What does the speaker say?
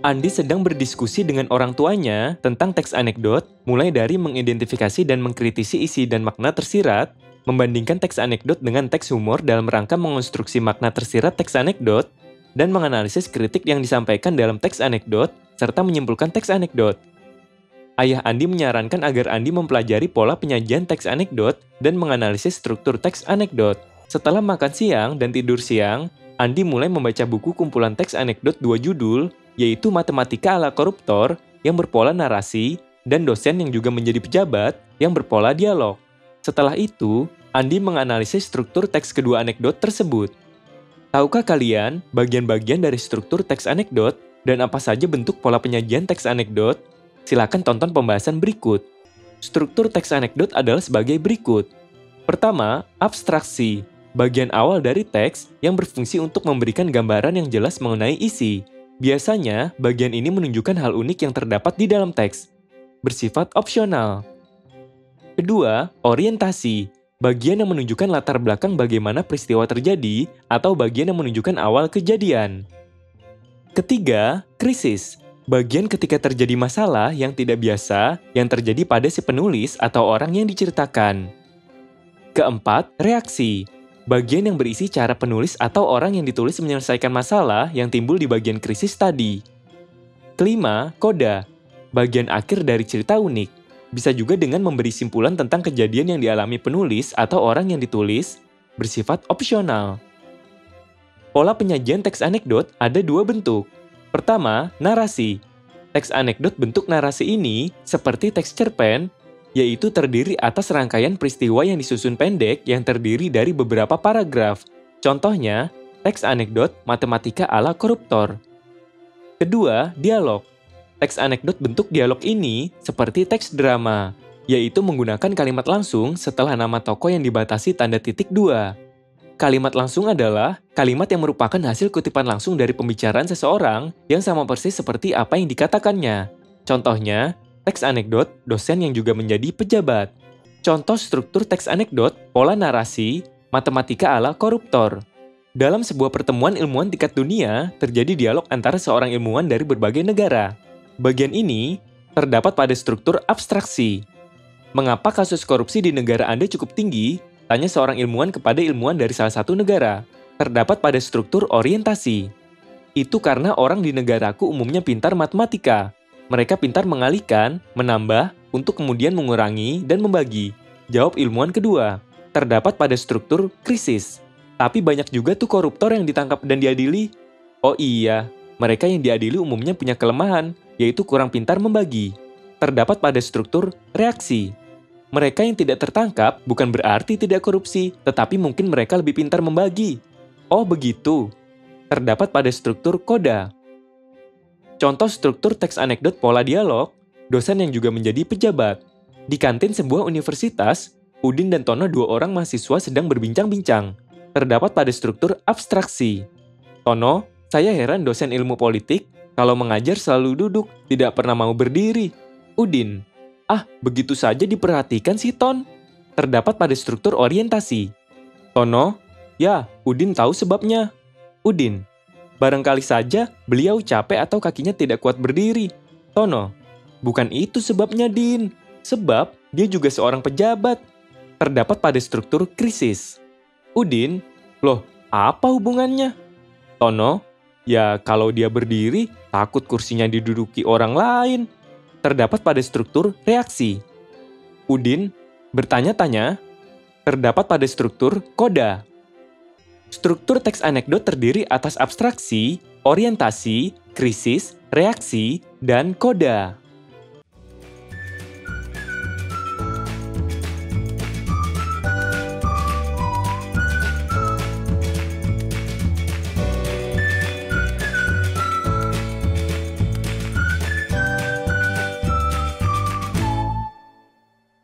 Andi sedang berdiskusi dengan orang tuanya tentang teks anekdot, mulai dari mengidentifikasi dan mengkritisi isi dan makna tersirat, membandingkan teks anekdot dengan teks humor dalam rangka mengonstruksi makna tersirat teks anekdot, dan menganalisis kritik yang disampaikan dalam teks anekdot, serta menyimpulkan teks anekdot. Ayah Andi menyarankan agar Andi mempelajari pola penyajian teks anekdot dan menganalisis struktur teks anekdot. Setelah makan siang dan tidur siang, Andi mulai membaca buku kumpulan teks anekdot 2 judul, yaitu Matematika ala Koruptor yang berpola narasi, dan Dosen yang juga menjadi pejabat yang berpola dialog. Setelah itu, Andi menganalisis struktur teks kedua anekdot tersebut. Tahukah kalian bagian-bagian dari struktur teks anekdot dan apa saja bentuk pola penyajian teks anekdot? Silakan tonton pembahasan berikut. Struktur teks anekdot adalah sebagai berikut. Pertama, abstraksi, bagian awal dari teks yang berfungsi untuk memberikan gambaran yang jelas mengenai isi. Biasanya, bagian ini menunjukkan hal unik yang terdapat di dalam teks, bersifat opsional. Kedua, orientasi, bagian yang menunjukkan latar belakang bagaimana peristiwa terjadi atau bagian yang menunjukkan awal kejadian. Ketiga, krisis, bagian ketika terjadi masalah yang tidak biasa yang terjadi pada si penulis atau orang yang diceritakan. Keempat, reaksi, bagian yang berisi cara penulis atau orang yang ditulis menyelesaikan masalah yang timbul di bagian krisis tadi. Kelima, koda, bagian akhir dari cerita unik. Bisa juga dengan memberi simpulan tentang kejadian yang dialami penulis atau orang yang ditulis, bersifat opsional. Pola penyajian teks anekdot ada 2 bentuk. Pertama, narasi. Teks anekdot bentuk narasi ini seperti teks cerpen, yaitu terdiri atas rangkaian peristiwa yang disusun pendek yang terdiri dari beberapa paragraf. Contohnya, teks anekdot Matematika ala Koruptor. Kedua, dialog. Teks anekdot bentuk dialog ini seperti teks drama, yaitu menggunakan kalimat langsung setelah nama tokoh yang dibatasi tanda titik 2. Kalimat langsung adalah kalimat yang merupakan hasil kutipan langsung dari pembicaraan seseorang yang sama persis seperti apa yang dikatakannya. Contohnya, teks anekdot dosen yang juga menjadi pejabat. Contoh struktur teks anekdot, pola narasi, Matematika ala Koruptor. Dalam sebuah pertemuan ilmuwan tingkat dunia, terjadi dialog antara seorang ilmuwan dari berbagai negara. Bagian ini terdapat pada struktur abstraksi. Mengapa kasus korupsi di negara Anda cukup tinggi? Tanya seorang ilmuwan kepada ilmuwan dari salah satu negara. Terdapat pada struktur orientasi. Itu karena orang di negaraku umumnya pintar matematika. Mereka pintar mengalihkan, menambah, untuk kemudian mengurangi dan membagi. Jawab ilmuwan kedua. Terdapat pada struktur krisis. Tapi banyak juga tuh koruptor yang ditangkap dan diadili. Oh iya, mereka yang diadili umumnya punya kelemahan, yaitu kurang pintar membagi. Terdapat pada struktur reaksi. Mereka yang tidak tertangkap bukan berarti tidak korupsi, tetapi mungkin mereka lebih pintar membagi. Oh begitu. Terdapat pada struktur koda. Contoh struktur teks anekdot pola dialog, dosen yang juga menjadi pejabat. Di kantin sebuah universitas, Udin dan Tono 2 orang mahasiswa sedang berbincang-bincang. Terdapat pada struktur abstraksi. Tono, saya heran dosen ilmu politik, kalau mengajar selalu duduk, tidak pernah mau berdiri. Udin, begitu saja diperhatikan si Ton. Terdapat pada struktur orientasi. Tono, ya, Udin tahu sebabnya. Udin, barangkali saja beliau capek atau kakinya tidak kuat berdiri. Tono, bukan itu sebabnya, Din. Sebab dia juga seorang pejabat. Terdapat pada struktur krisis. Udin, loh, apa hubungannya? Tono, ya kalau dia berdiri, takut kursinya diduduki orang lain. Terdapat pada struktur reaksi. Udin, bertanya-tanya. Terdapat pada struktur koda. Struktur teks anekdot terdiri atas abstraksi, orientasi, krisis, reaksi, dan koda.